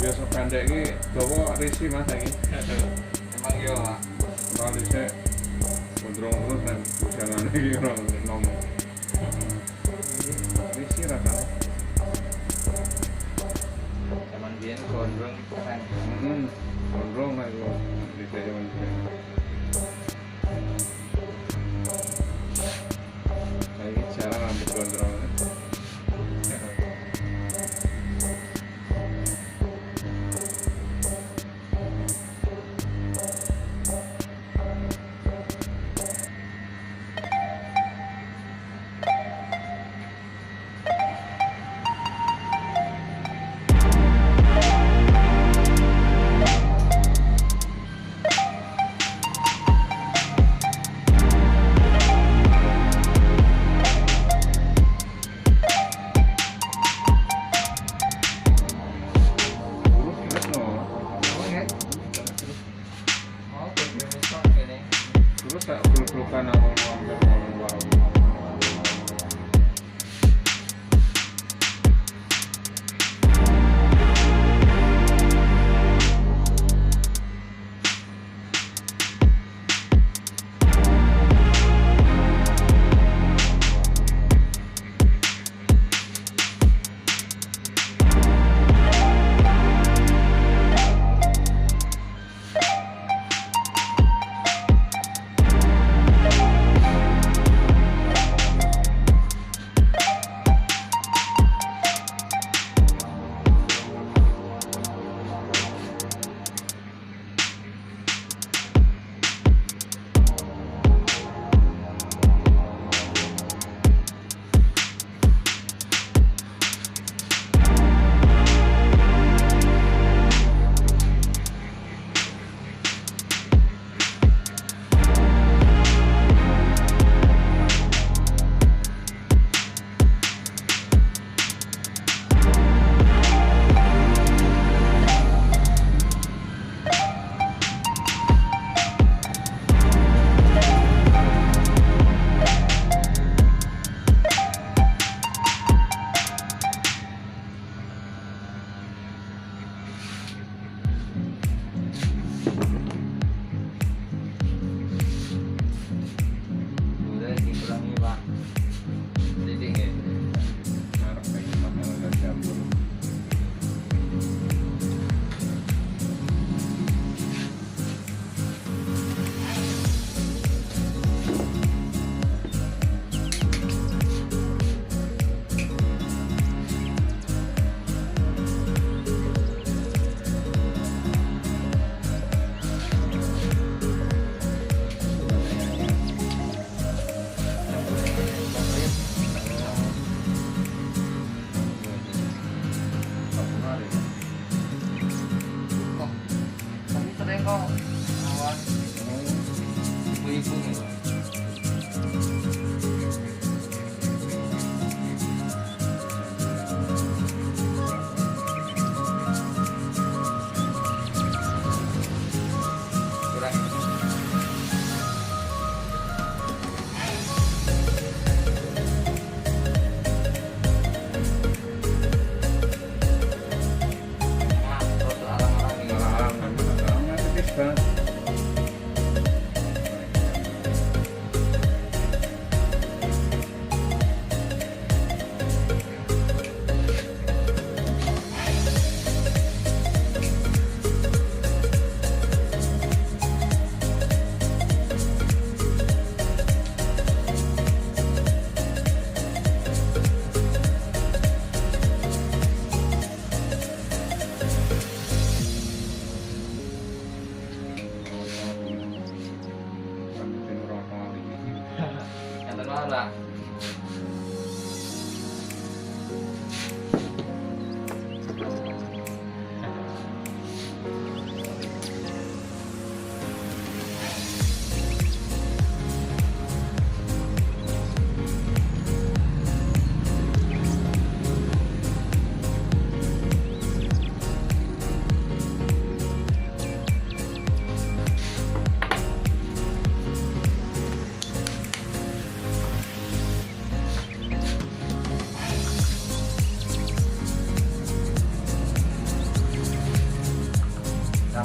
biasa pendek ini bawa risi mas ini emang yo kalau bisa gondrong terus dan bujangan ini orang nom risi rasanya zaman biyen gondrong keren gondrong lah itu di zaman biyen lagi cara rambut gondrong tak perlu-perlukan awal-awal ibu-ibu nih.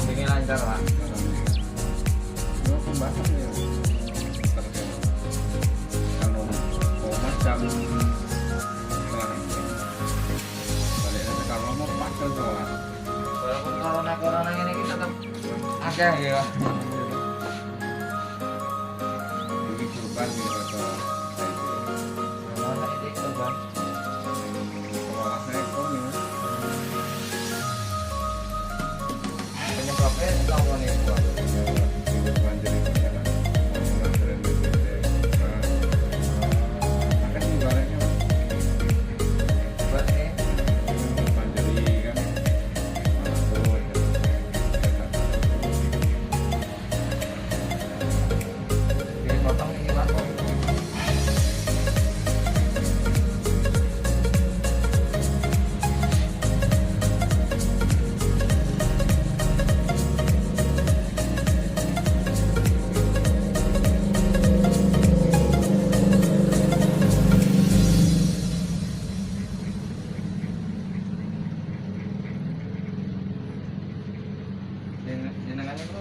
Sampingnya lancar lah. Cuma pembahasan ya. Kalau mau macam baliknya kalau mau pasal soal. Walaupun corona ini kita tetap akeh ya. Ini kurban gitu atau Corona ini korban. sekolahnya ekor nih. Penyebabnya apa nih buat? Banjir itu ya kan. Orang sering akan ibaratnya Buat nih banjiri kan. dipotong ini mas. Jenengan itu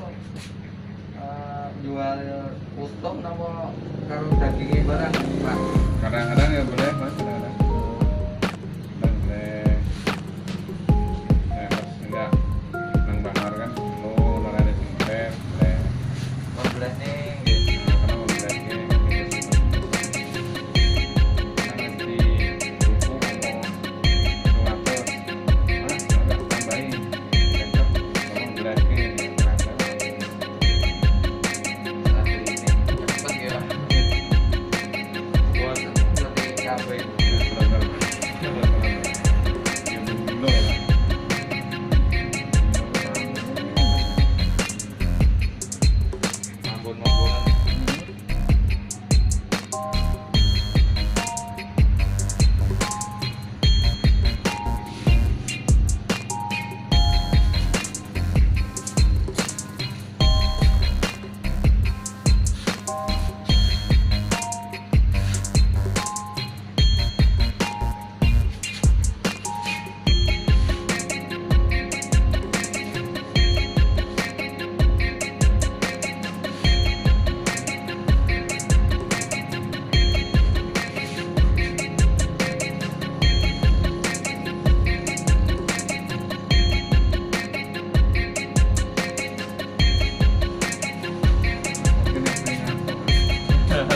jual utuh nama kalau dagingnya barang pak. Kadang-kadang ya boleh mas, kadang-kadang boleh ya pas enggak nang bakar kan lo nang ada simpen boleh Boleh nih. karena mau boleh ke nanti buku mau suatu mas agak tambahin cocok kalau boleh ke Cepet ya. Buat seperti kafe. Mabun-mabunan.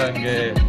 Oke.